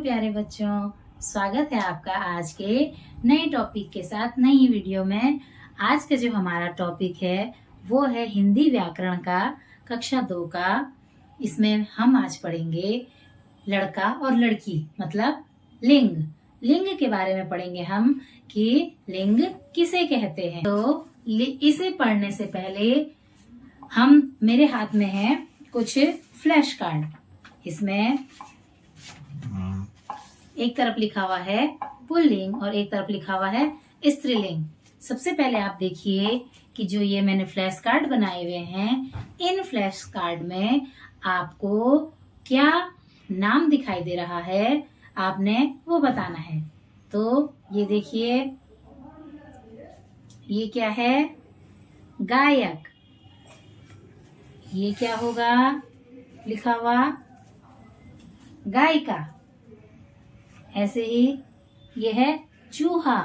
प्यारे बच्चों, स्वागत है आपका आज के नए टॉपिक के साथ नई वीडियो में। आज का जो हमारा टॉपिक है वो है हिंदी व्याकरण का कक्षा 2 का। इसमें हम आज पढ़ेंगे लड़का और लड़की मतलब लिंग। लिंग के बारे में पढ़ेंगे हम कि लिंग किसे कहते हैं। तो इसे पढ़ने से पहले मेरे हाथ में है कुछ फ्लैश कार्ड। इसमें एक तरफ लिखा हुआ है पुल्लिंग और एक तरफ लिखा हुआ है स्त्रीलिंग। सबसे पहले आप देखिए कि जो ये मैंने फ्लैश कार्ड बनाए हुए हैं, इन फ्लैश कार्ड में आपको क्या नाम दिखाई दे रहा है, आपने वो बताना है। तो ये देखिए, ये क्या है? गायक। ये क्या होगा लिखा हुआ? गायिका। ऐसे ही ये है चूहा,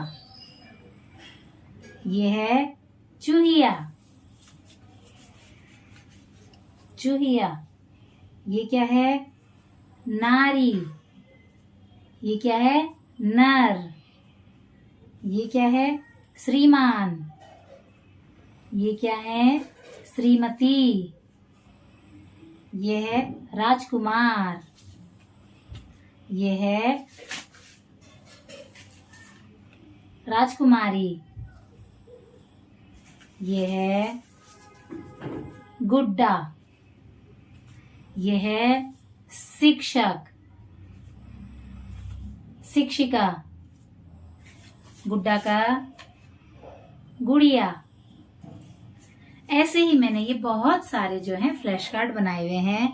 ये है चूहिया। चूहिया। ये क्या है? नारी। ये क्या है? नर। ये क्या है? श्रीमान। ये क्या है? श्रीमती। ये है राजकुमार। ये है राजकुमारी। ये है गुड्डा। ये है शिक्षक, शिक्षिका। गुड्डा का गुड़िया। ऐसे ही मैंने ये बहुत सारे जो हैं फ्लैश कार्ड बनाए हुए हैं।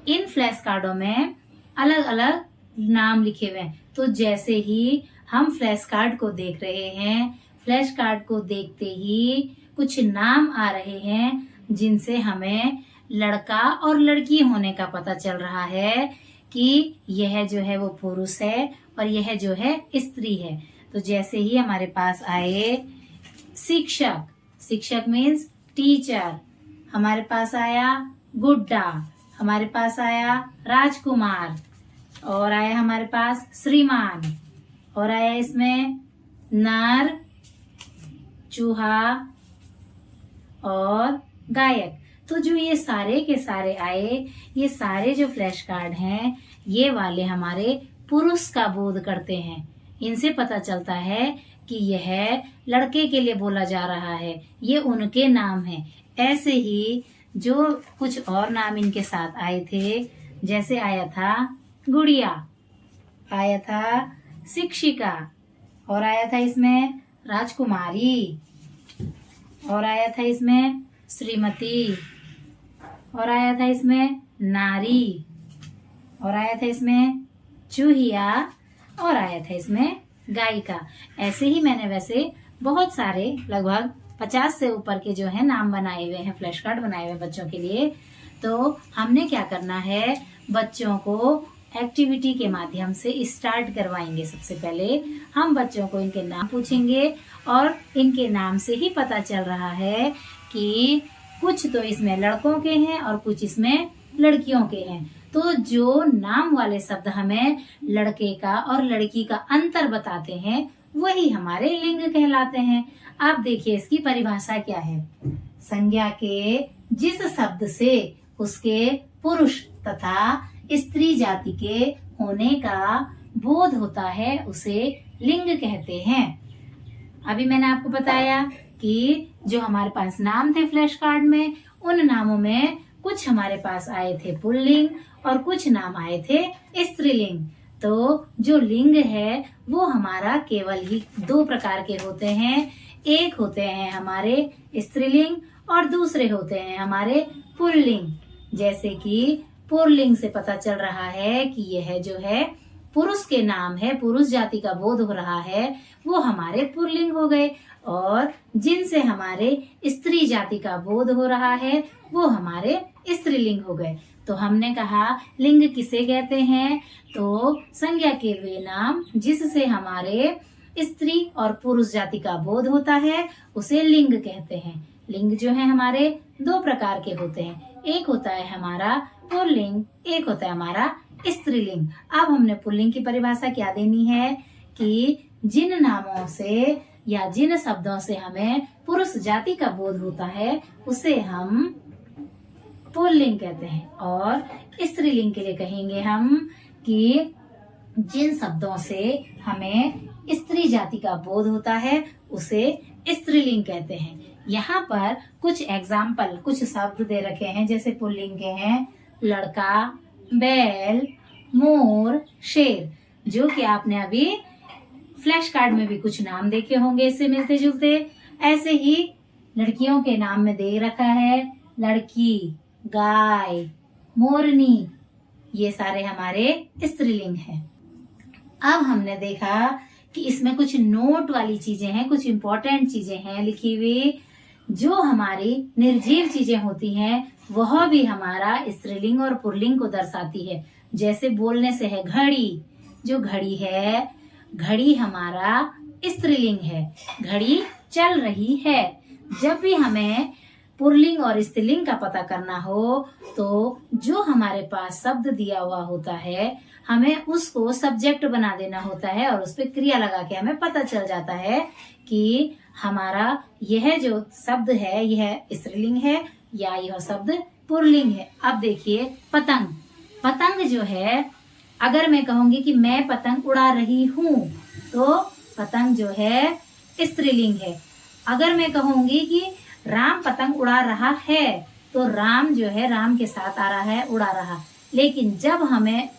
इन फ्लैश कार्डों में अलग अलग नाम लिखे हुए हैं। तो जैसे ही हम फ्लैश कार्ड को देख रहे हैं, फ्लैश कार्ड को देखते ही कुछ नाम आ रहे हैं जिनसे हमें लड़का और लड़की होने का पता चल रहा है कि यह जो है वो पुरुष है और यह जो है स्त्री है। तो जैसे ही हमारे पास आए शिक्षक, शिक्षक मीन्स टीचर, हमारे पास आया गुड्डा, हमारे पास आया राजकुमार, और आया हमारे पास श्रीमान, और आया इसमें नर, चूहा और गायक। तो जो ये सारे के सारे आए, ये सारे जो फ्लैश कार्ड हैं, ये वाले हमारे पुरुष का बोध करते हैं। इनसे पता चलता है कि यह लड़के के लिए बोला जा रहा है, ये उनके नाम है। ऐसे ही जो कुछ और नाम इनके साथ आए थे, जैसे आया था गुड़िया, आया था शिक्षिका, और आया था इसमें राजकुमारी, और आया था इसमें श्रीमती, और आया था इसमें नारी, और आया था इसमें चूहिया, और आया था इसमें गायिका। ऐसे ही मैंने वैसे बहुत सारे लगभग 50 से ऊपर के जो है नाम बनाए हुए हैं, फ्लैश कार्ड बनाए हुए बच्चों के लिए। तो हमने क्या करना है, बच्चों को एक्टिविटी के माध्यम से स्टार्ट करवाएंगे। सबसे पहले हम बच्चों को इनके नाम पूछेंगे और इनके नाम से ही पता चल रहा है कि कुछ तो इसमें लड़कों के हैं और कुछ इसमें लड़कियों के हैं। तो जो नाम वाले शब्द हमें लड़के का और लड़की का अंतर बताते हैं, वही हमारे लिंग कहलाते हैं। आप देखिए इसकी परिभाषा क्या है। संज्ञा के जिस शब्द से उसके पुरुष तथा स्त्री जाति के होने का बोध होता है, उसे लिंग कहते हैं। अभी मैंने आपको बताया कि जो हमारे पास नाम थे फ्लैश कार्ड में, उन नामों में कुछ हमारे पास आए थे पुल्लिंग और कुछ नाम आए थे स्त्रीलिंग। तो जो लिंग है वो हमारा केवल ही 2 प्रकार के होते हैं। एक होते हैं हमारे स्त्रीलिंग और दूसरे होते हैं हमारे पुल्लिंग। जैसे कि पुल्लिंग से पता चल रहा है कि यह जो है पुरुष के नाम है, पुरुष जाति का बोध हो रहा है, वो हमारे पुल्लिंग हो गए, और जिनसे हमारे स्त्री जाति का बोध हो रहा है वो हमारे स्त्रीलिंग हो गए। तो हमने कहा लिंग किसे कहते हैं, तो संज्ञा के वे नाम जिससे हमारे स्त्री और पुरुष जाति का बोध होता है उसे लिंग कहते हैं। लिंग जो है हमारे 2 प्रकार के होते हैं। एक होता है हमारा पुल्लिंग, एक होता है हमारा स्त्रीलिंग। अब हमने पुल्लिंग की परिभाषा क्या देनी है कि जिन नामों से या जिन शब्दों से हमें पुरुष जाति का बोध होता है उसे हम पुल्लिंग कहते हैं। और स्त्रीलिंग के लिए कहेंगे हम कि जिन शब्दों से हमें स्त्री जाति का बोध होता है उसे स्त्रीलिंग कहते हैं। यहाँ पर कुछ एग्जाम्पल, कुछ शब्द दे रखे हैं जैसे पुल्लिंग के हैं लड़का, बैल, मोर, शेर, जो कि आपने अभी फ्लैश कार्ड में भी कुछ नाम देखे होंगे इससे मिलते जुलते। ऐसे ही लड़कियों के नाम में दे रखा है लड़की, गाय, मोरनी, ये सारे हमारे स्त्रीलिंग हैं। अब हमने देखा कि इसमें कुछ नोट वाली चीजें हैं, कुछ इम्पोर्टेंट चीजें हैं लिखी हुई। जो हमारी निर्जीव चीजें होती हैं वह भी हमारा स्त्रीलिंग और पुल्लिंग को दर्शाती है। जैसे बोलने से है घड़ी, जो घड़ी है, घड़ी हमारा स्त्रीलिंग है, घड़ी चल रही है। जब भी हमें पुल्लिंग और स्त्रीलिंग का पता करना हो तो जो हमारे पास शब्द दिया हुआ होता है हमें उसको सब्जेक्ट बना देना होता है और उस पर क्रिया लगा के हमें पता चल जाता है कि हमारा यह जो शब्द है यह स्त्रीलिंग है या यह शब्द पुल्लिंग है। अब देखिए पतंग, पतंग जो है, अगर मैं कहूंगी कि मैं पतंग उड़ा रही हूँ तो पतंग जो है स्त्रीलिंग है। अगर मैं कहूंगी कि राम पतंग उड़ा रहा है तो राम जो है राम के साथ आ रहा है, उड़ा रहा। लेकिन जब हमें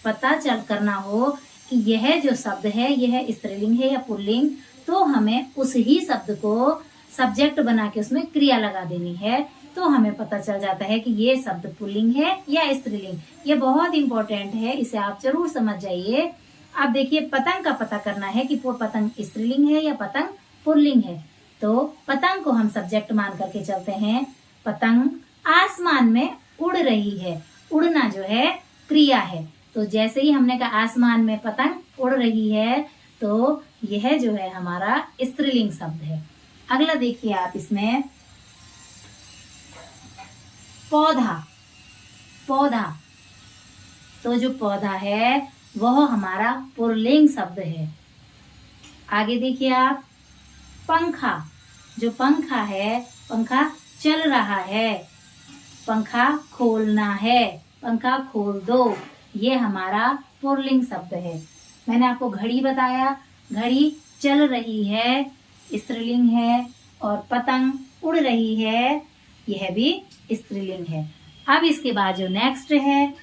पता चल करना हो कि यह जो शब्द है यह स्त्रीलिंग है या पुल्लिंग, तो हमें उस ही शब्द को सब्जेक्ट बना के उसमें क्रिया लगा देनी है, तो हमें पता चल जाता है कि ये शब्द पुल्लिंग है या स्त्रीलिंग। ये बहुत इंपॉर्टेंट है, इसे आप जरूर समझ जाइए। अब देखिए पतंग का पता करना है कि पतंग स्त्रीलिंग है या पतंग पुल्लिंग है। तो पतंग को हम सब्जेक्ट मान करके चलते हैं। पतंग आसमान में उड़ रही है, उड़ना जो है क्रिया है। तो जैसे ही हमने कहा आसमान में पतंग उड़ रही है तो यह जो है हमारा स्त्रीलिंग शब्द है। अगला देखिए आप इसमें पौधा, पौधा, तो जो पौधा है वह हमारा पुल्लिंग शब्द है। आगे देखिए आप पंखा, जो पंखा है, पंखा चल रहा है, पंखा खोलना है, पंखा खोल दो, ये हमारा पुल्लिंग शब्द है। मैंने आपको घड़ी बताया, घड़ी चल रही है, स्त्रीलिंग है, और पतंग उड़ रही है, यह भी स्त्रीलिंग है। अब इसके बाद जो नेक्स्ट है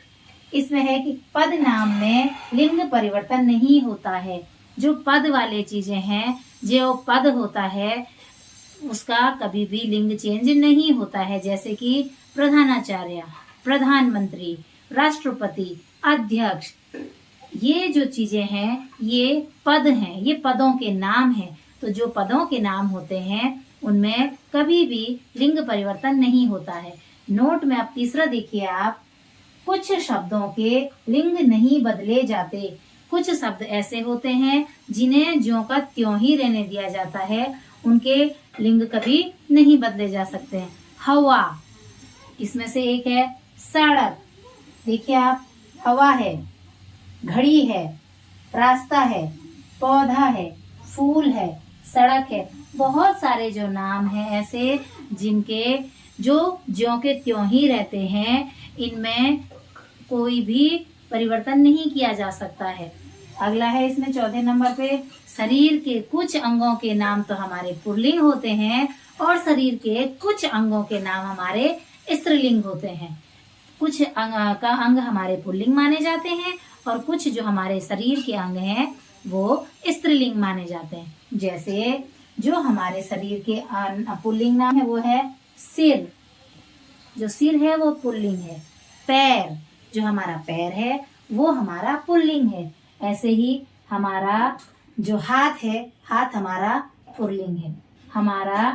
इसमें है कि पद नाम में लिंग परिवर्तन नहीं होता है। जो पद वाले चीजें हैं, जो पद होता है उसका कभी भी लिंग चेंज नहीं होता है। जैसे कि प्रधानाचार्य, प्रधानमंत्री, राष्ट्रपति, अध्यक्ष, ये जो चीजें हैं ये पद हैं, ये पदों के नाम हैं। तो जो पदों के नाम होते हैं उनमें कभी भी लिंग परिवर्तन नहीं होता है। नोट में अब तीसरा देखिए आप, कुछ शब्दों के लिंग नहीं बदले जाते। कुछ शब्द ऐसे होते हैं जिन्हें ज्यों का त्यों ही रहने दिया जाता है, उनके लिंग कभी नहीं बदले जा सकते हैं। हवा, इसमें से एक है सड़क, देखिए आप, हवा है, घड़ी है, रास्ता है, पौधा है, फूल है, सड़क है। बहुत सारे जो नाम हैं ऐसे जिनके जो ज्यों के त्यों ही रहते हैं, इनमें कोई भी परिवर्तन नहीं किया जा सकता है। अगला है इसमें चौथे नंबर पे, शरीर के कुछ अंगों के नाम तो हमारे पुल्लिंग होते हैं और शरीर के कुछ अंगों के नाम हमारे स्त्रीलिंग होते हैं। कुछ का अंग हमारे पुल्लिंग माने जाते हैं और कुछ जो हमारे शरीर के अंग हैं वो स्त्रीलिंग माने जाते हैं। जैसे जो हमारे शरीर के पुल्लिंग नाम है वो है सिर, जो सिर है वो पुल्लिंग है। पैर, जो हमारा पैर है वो हमारा पुल्लिंग है। ऐसे ही हमारा जो हाथ है, हाथ हमारा पुल्लिंग है। हमारा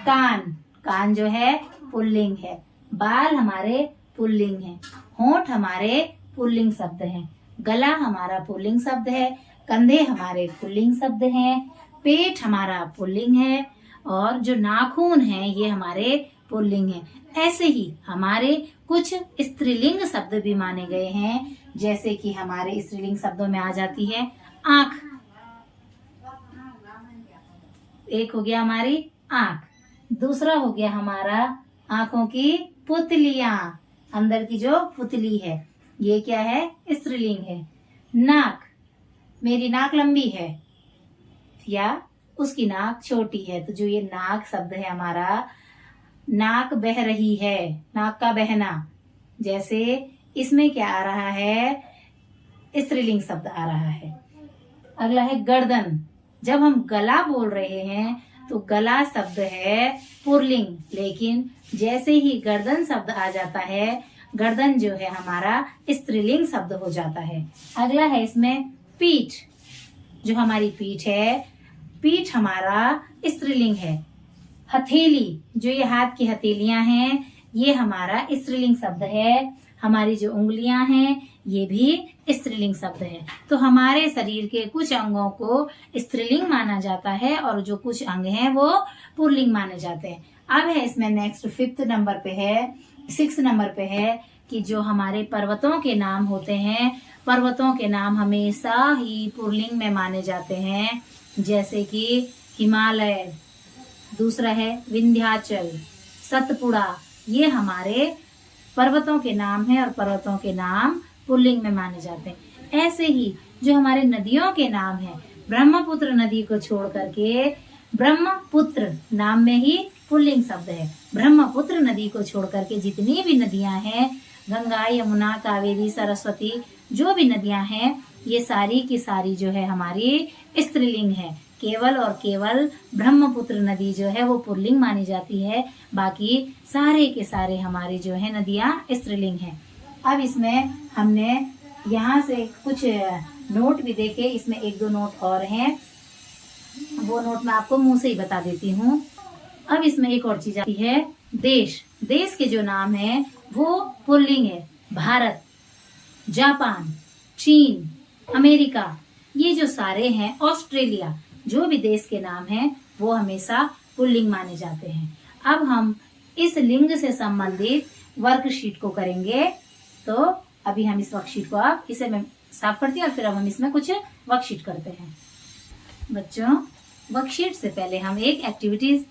कान, कान जो है पुल्लिंग है। बाल हमारे पुल्लिंग है। होंठ हमारे पुल्लिंग शब्द हैं। गला हमारा पुल्लिंग शब्द है। कंधे हमारे पुल्लिंग शब्द हैं। पेट हमारा पुल्लिंग है और जो नाखून है ये हमारे पुल्लिंग है। ऐसे ही हमारे कुछ स्त्रीलिंग शब्द भी माने गए हैं जैसे कि हमारे स्त्रीलिंग शब्दों में आ जाती है आंख। एक हो गया हमारी आंख। दूसरा हो गया हमारा आंखों की पुतलियां, अंदर की जो पुतली है ये क्या है, स्त्रीलिंग है। नाक, मेरी नाक लंबी है या उसकी नाक छोटी है, तो जो ये नाक शब्द है हमारा, नाक बह रही है, नाक का बहना, जैसे इसमें क्या आ रहा है, स्त्रीलिंग शब्द आ रहा है। अगला है गर्दन। जब हम गला बोल रहे हैं तो गला शब्द है पुल्लिंग, लेकिन जैसे ही गर्दन शब्द आ जाता है, गर्दन जो है हमारा स्त्रीलिंग शब्द हो जाता है। अगला है इसमें पीठ। जो हमारी पीठ है, पीठ हमारा स्त्रीलिंग है। हथेली, जो ये हाथ की हथेलियां हैं, ये हमारा स्त्रीलिंग शब्द है। हमारी जो उंगलियां हैं ये भी स्त्रीलिंग शब्द है। तो हमारे शरीर के कुछ अंगों को स्त्रीलिंग माना जाता है और जो कुछ अंग हैं वो पुल्लिंग माने जाते हैं। अब है इसमें नेक्स्ट 5th नंबर पे है, 6th नंबर पे है कि जो हमारे पर्वतों के नाम होते हैं, पर्वतों के नाम हमेशा ही पुल्लिंग में माने जाते हैं, जैसे कि हिमालय, दूसरा है विंध्याचल, सतपुड़ा, ये हमारे पर्वतों के नाम है और पर्वतों के नाम पुल्लिंग में माने जाते हैं। ऐसे ही जो हमारे नदियों के नाम है, ब्रह्मपुत्र नदी को छोड़ करके ब्रह्मपुत्र नाम में ही पुल्लिंग शब्द है। ब्रह्मपुत्र नदी को छोड़ करके जितनी भी नदियां हैं, गंगा, यमुना, कावेरी, सरस्वती, जो भी नदियां हैं, ये सारी की सारी जो है हमारी स्त्रीलिंग है। केवल और केवल ब्रह्मपुत्र नदी जो है वो पुल्लिंग मानी जाती है, बाकी सारे के सारे हमारे जो है नदियां स्त्रीलिंग हैं। अब इसमें हमने यहाँ से कुछ नोट भी देखे, इसमें 1-2 नोट और हैं, वो नोट मैं आपको मुंह से ही बता देती हूँ। अब इसमें एक और चीज आती है, देश। देश के जो नाम है वो पुल्लिंग है। भारत, जापान, चीन, अमेरिका, ये जो सारे हैं, ऑस्ट्रेलिया, जो भी देश के नाम हैं वो हमेशा पुल्लिंग माने जाते हैं। अब हम इस लिंग से संबंधित वर्कशीट को करेंगे, तो अभी हम इस वर्कशीट को, आप इसे मैं साफ करती हूँ और फिर अब हम इसमें कुछ वर्कशीट करते हैं। बच्चों, वर्कशीट से पहले हम एक एक्टिविटीज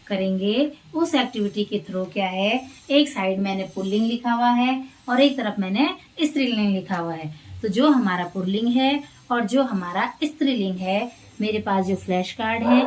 करेंगे। उस एक्टिविटी के थ्रू क्या है, एक साइड मैंने पुल्लिंग लिखा हुआ है और एक तरफ मैंने स्त्रीलिंग लिखा हुआ है। तो जो हमारा पुल्लिंग है और जो हमारा स्त्रीलिंग है, मेरे पास जो फ्लैश कार्ड है,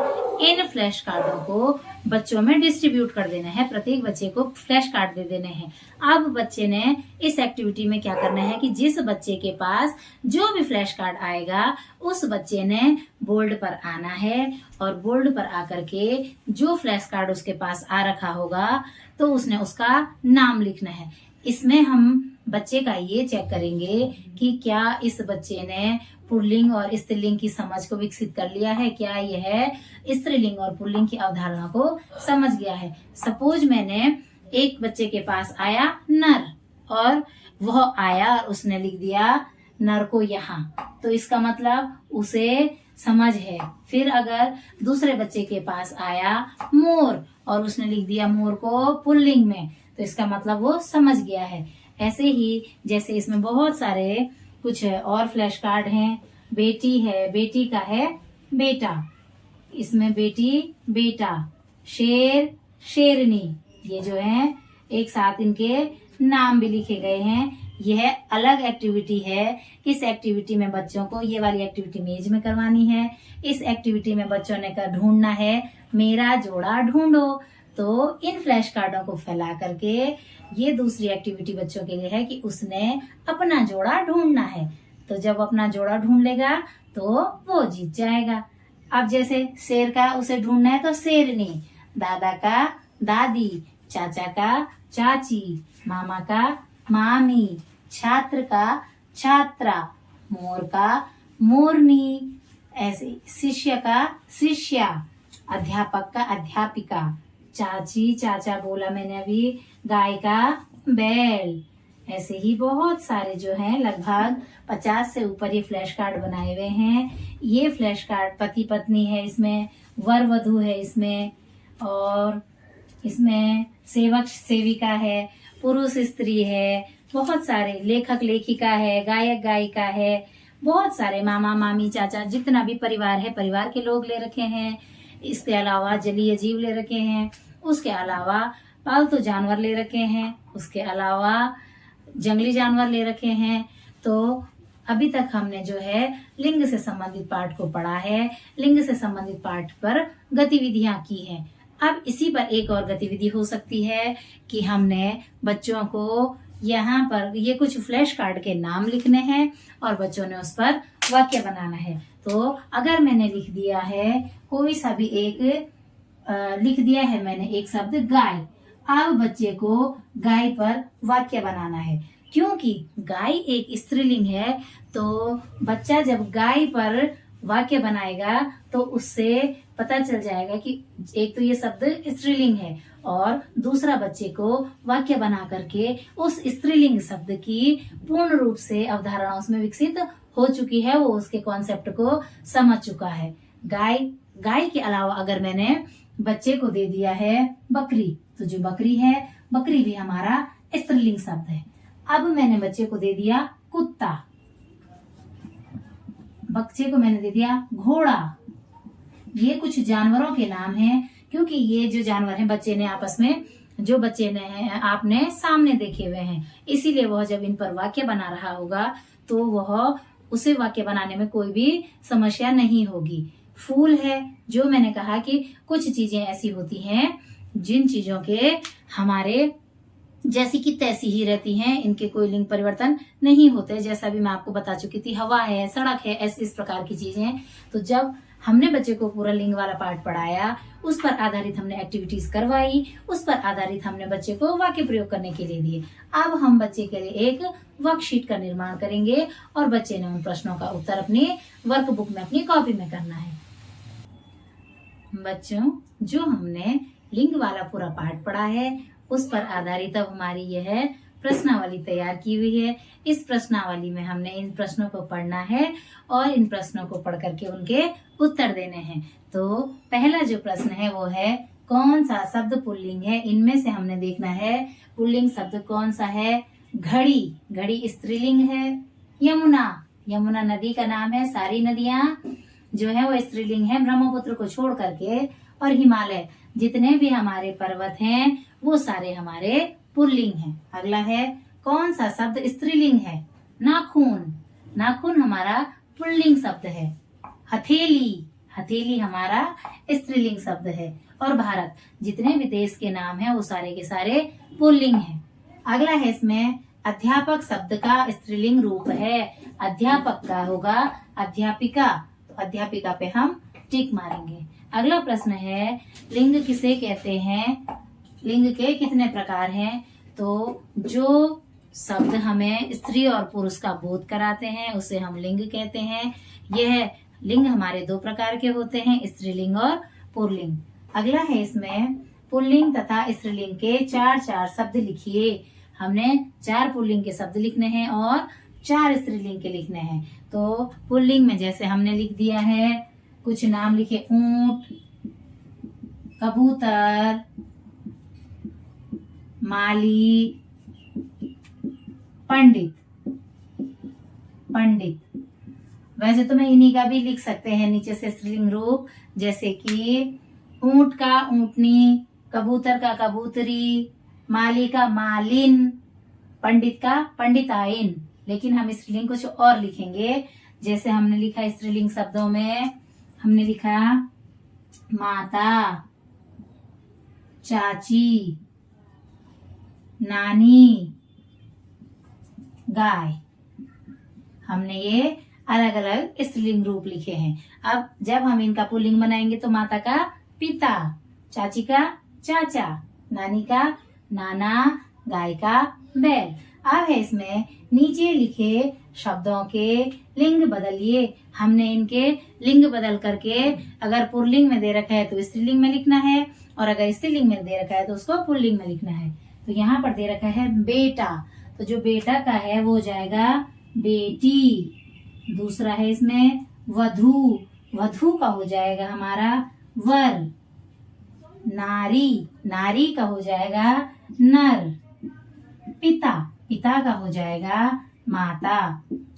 इन फ्लैश कार्डों को बच्चों में डिस्ट्रीब्यूट कर देना है। प्रत्येक बच्चे को फ्लैश कार्ड दे देने हैं। अब बच्चे ने इस एक्टिविटी में क्या करना है कि जिस बच्चे के पास जो भी फ्लैश कार्ड आएगा, उस बच्चे ने बोर्ड पर आना है और बोर्ड पर आकर के जो फ्लैश कार्ड उसके पास आ रखा होगा, तो उसने उसका नाम लिखना है। इसमें हम बच्चे का ये चेक करेंगे कि क्या इस बच्चे ने पुल्लिंग और स्त्रीलिंग की समझ को विकसित कर लिया है, क्या यह स्त्रीलिंग और पुल्लिंग की अवधारणा को समझ गया है। सपोज मैंने एक बच्चे के पास आया नर, और वह आया और उसने लिख दिया नर को यहाँ, तो इसका मतलब उसे समझ है। फिर अगर दूसरे बच्चे के पास आया मोर और उसने लिख दिया मोर को पुल्लिंग में, तो इसका मतलब वो समझ गया है। ऐसे ही जैसे इसमें बहुत सारे कुछ और फ्लैश कार्ड हैं। बेटी है, बेटी का है बेटा, इसमें बेटी बेटा, शेर शेरनी, ये जो है एक साथ इनके नाम भी लिखे गए हैं। यह अलग एक्टिविटी है। इस एक्टिविटी में बच्चों को ये वाली एक्टिविटी मेज में करवानी है। इस एक्टिविटी में बच्चों ने कर ढूंढना है मेरा जोड़ा ढूंढो। तो इन फ्लैश कार्डों को फैला करके ये दूसरी एक्टिविटी बच्चों के लिए है कि उसने अपना जोड़ा ढूंढना है। तो जब अपना जोड़ा ढूंढ लेगा तो वो जीत जाएगा। अब जैसे शेर का उसे ढूंढना है तो शेरनी, दादा का दादी, चाचा का चाची, मामा का मामी, छात्र का छात्रा, मोर का मोरनी, ऐसे शिष्य का शिष्या, अध्यापक का अध्यापिका, चाची चाचा बोला मैंने अभी, गाय का बैल। ऐसे ही बहुत सारे जो हैं, लगभग 50 से ऊपर ये फ्लैश कार्ड बनाए हुए हैं। ये फ्लैश कार्ड पति पत्नी है, इसमें वर वधू है, इसमें और इसमें सेवक सेविका है, पुरुष स्त्री है, बहुत सारे लेखक लेखिका है, गायक गायिका है, बहुत सारे मामा मामी चाचा जितना भी परिवार है, परिवार के लोग ले रखे हैं। इसके अलावा जलीय जीव ले रखे हैं, उसके अलावा पालतू जानवर ले रखे हैं, उसके अलावा जंगली जानवर ले रखे हैं। तो अभी तक हमने जो है लिंग से संबंधित पाठ को पढ़ा है, लिंग से संबंधित पाठ पर गतिविधियां की हैं। अब इसी पर एक और गतिविधि हो सकती है कि हमने बच्चों को यहाँ पर ये कुछ फ्लैश कार्ड के नाम लिखने हैं और बच्चों ने उस पर वाक्य बनाना है। तो अगर मैंने लिख दिया है कोई सा भी एक लिख दिया है मैंने एक शब्द गाय, अब बच्चे को गाय पर वाक्य बनाना है। क्योंकि गाय एक स्त्रीलिंग है, तो बच्चा जब गाय पर वाक्य बनाएगा तो उससे पता चल जाएगा कि एक तो ये शब्द स्त्रीलिंग है और दूसरा बच्चे को वाक्य बना करके उस स्त्रीलिंग शब्द की पूर्ण रूप से अवधारणा उसमें विकसित हो चुकी है, वो उसके कॉन्सेप्ट को समझ चुका है। गाय के अलावा अगर मैंने बच्चे को दे दिया है बकरी, तो जो बकरी है, बकरी भी हमारा स्त्रीलिंग शब्द है। अब मैंने बच्चे को दे दिया कुत्ता, बच्चे को मैंने दे दिया घोड़ा। ये कुछ जानवरों के नाम हैं, क्योंकि ये जो जानवर हैं बच्चे ने आपस में जो बच्चे ने आपने सामने देखे हुए हैं, इसीलिए वह जब इन पर वाक्य बना रहा होगा तो वह उसे वाक्य बनाने में कोई भी समस्या नहीं होगी। फूल है, जो मैंने कहा कि कुछ चीजें ऐसी होती हैं जिन चीजों के हमारे जैसी की तैसी ही रहती हैं, इनके कोई लिंग परिवर्तन नहीं होते। जैसा भी मैं आपको बता चुकी थी, हवा है, सड़क है, ऐसे इस प्रकार की चीजें। तो जब हमने बच्चे को पूरा लिंग वाला पाठ पढ़ाया, उस पर आधारित हमने एक्टिविटीज करवाई, उस पर आधारित हमने बच्चे को वाक्य प्रयोग करने के लिए दिए। अब हम बच्चे के लिए एक वर्कशीट का निर्माण करेंगे और बच्चे ने उन प्रश्नों का उत्तर अपनी वर्कबुक में, अपनी कॉपी में करना है। बच्चों, जो हमने लिंग वाला पूरा पाठ पढ़ा है, उस पर आधारित अब हमारी यह प्रश्नावली तैयार की हुई है। इस प्रश्नावली में हमने इन प्रश्नों को पढ़ना है और इन प्रश्नों को पढ़ करके उनके उत्तर देने हैं। तो पहला जो प्रश्न है वो है, कौन सा शब्द पुल्लिंग है? इनमें से हमने देखना है पुल्लिंग शब्द कौन सा है। घड़ी, घड़ी स्त्रीलिंग है। यमुना, यमुना नदी का नाम है। सारी नदियां जो है वो स्त्रीलिंग है, ब्रह्मपुत्र को छोड़ करके। और हिमालय, जितने भी हमारे पर्वत हैं वो सारे हमारे पुल्लिंग हैं। अगला है, कौन सा शब्द स्त्रीलिंग है? नाखून, नाखून हमारा पुल्लिंग शब्द है। हथेली, हथेली हमारा स्त्रीलिंग शब्द है। और भारत, जितने भी देश के नाम हैं वो सारे के सारे पुल्लिंग हैं। अगला है इसमें अध्यापक शब्द का स्त्रीलिंग रूप है। अध्यापक का होगा अध्यापिका, तो अध्यापिका पे हम टिक मारेंगे। अगला प्रश्न है, लिंग किसे कहते हैं? लिंग के कितने प्रकार हैं? तो जो शब्द हमें स्त्री और पुरुष का बोध कराते हैं उसे हम लिंग कहते हैं। यह लिंग हमारे दो प्रकार के होते हैं, स्त्रीलिंग और पुल्लिंग। अगला है इसमें पुल्लिंग तथा स्त्रीलिंग के 4 शब्द लिखिए। हमने 4 पुल्लिंग के शब्द लिखने हैं और 4 स्त्रीलिंग के लिखने हैं। तो पुल्लिंग में जैसे हमने लिख दिया है, कुछ नाम लिखे, ऊंट, कबूतर, माली, पंडित। पंडित वैसे तो मैं इन्हीं का भी लिख सकते हैं नीचे से स्त्रीलिंग रूप, जैसे कि ऊंट का ऊंटनी, कबूतर का कबूतरी, माली का मालिन, पंडित का पंडिताइन। लेकिन हम स्त्रीलिंग कुछ और लिखेंगे। जैसे हमने लिखा स्त्रीलिंग शब्दों में, हमने लिखा माता, चाची, नानी, गाय। हमने ये अलग अलग स्त्रीलिंग रूप लिखे हैं। अब जब हम इनका पुल्लिंग बनाएंगे तो माता का पिता, चाची का चाचा, नानी का नाना, गाय का बैल। अब है इसमें नीचे लिखे शब्दों के लिंग बदलिए। हमने इनके लिंग बदल करके, अगर पुल्लिंग में दे रखा है तो स्त्रीलिंग में लिखना है और अगर स्त्रीलिंग में दे रखा है तो उसको पुल्लिंग में लिखना है। तो यहाँ पर दे रखा है बेटा, तो जो बेटा का है वो हो जाएगा बेटी। दूसरा है इसमें वधू, वधू का हो जाएगा हमारा वर। नारी, नारी का हो जाएगा नर। पिता, पिता का हो जाएगा माता।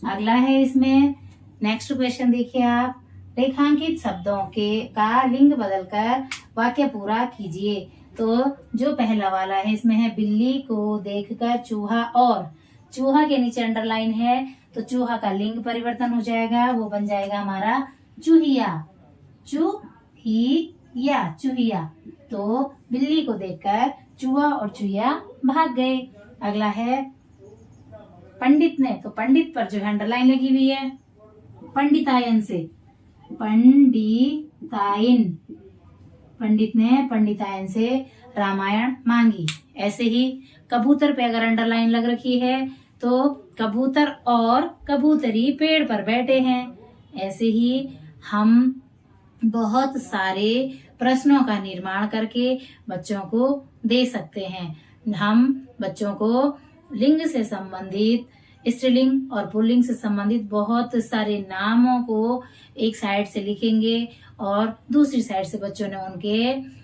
अगला है इसमें नेक्स्ट क्वेश्चन देखिए आप, रेखांकित शब्दों के का लिंग बदलकर वाक्य पूरा कीजिए। तो जो पहला वाला है इसमें है बिल्ली को देखकर चूहा, और चूहा के नीचे अंडरलाइन है तो चूहा का लिंग परिवर्तन हो जाएगा, वो बन जाएगा हमारा चूहिया, चूहिया, चूहिया। तो बिल्ली को देखकर चूहा और चूहिया भाग गए। अगला है पंडित ने, तो पंडित पर जो है अंडरलाइन लगी हुई है, पंडितायन से, पंडितायन, पंडित ने पंडितायन से रामायण मांगी। ऐसे ही कबूतर पे अगर अंडरलाइन लग रखी है तो कबूतर और कबूतरी पेड़ पर बैठे हैं। ऐसे ही हम बहुत सारे प्रश्नों का निर्माण करके बच्चों को दे सकते हैं। हम बच्चों को लिंग से संबंधित, स्त्रीलिंग और पुल्लिंग से संबंधित बहुत सारे नामों को एक साइड से लिखेंगे और दूसरी साइड से बच्चों ने उनके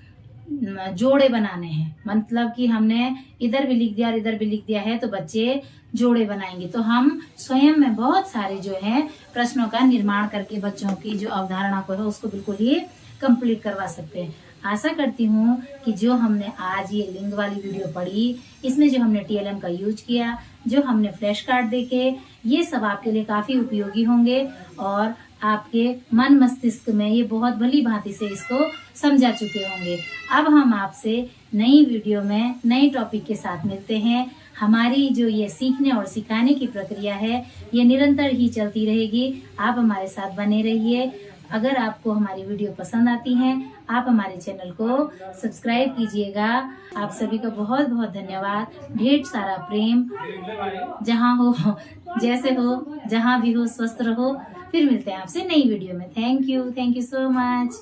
जोड़े बनाने हैं। मतलब कि हमने इधर भी लिख दिया और इधर भी लिख दिया है तो बच्चे जोड़े बनाएंगे। तो हम स्वयं में बहुत सारे जो है प्रश्नों का निर्माण करके बच्चों की जो अवधारणा को है उसको बिल्कुल ही कंप्लीट करवा सकते हैं। आशा करती हूँ कि जो हमने आज ये लिंग वाली वीडियो पढ़ी, इसमें जो हमने TLM का यूज किया, जो हमने फ्लैश कार्ड देखे, ये सब आपके लिए काफी उपयोगी होंगे और आपके मन मस्तिष्क में ये बहुत भली भांति से इसको समझा चुके होंगे। अब हम आपसे नई वीडियो में नए टॉपिक के साथ मिलते हैं। हमारी जो ये सीखने और सिखाने की प्रक्रिया है ये निरंतर ही चलती रहेगी। आप हमारे साथ बने रहिए। अगर आपको हमारी वीडियो पसंद आती है आप हमारे चैनल को सब्सक्राइब कीजिएगा। आप सभी का बहुत बहुत धन्यवाद। ढेर सारा प्रेम। जहाँ हो, जैसे हो, जहाँ भी हो, स्वस्थ रहो। फिर मिलते हैं आपसे नई वीडियो में। Thank you so much.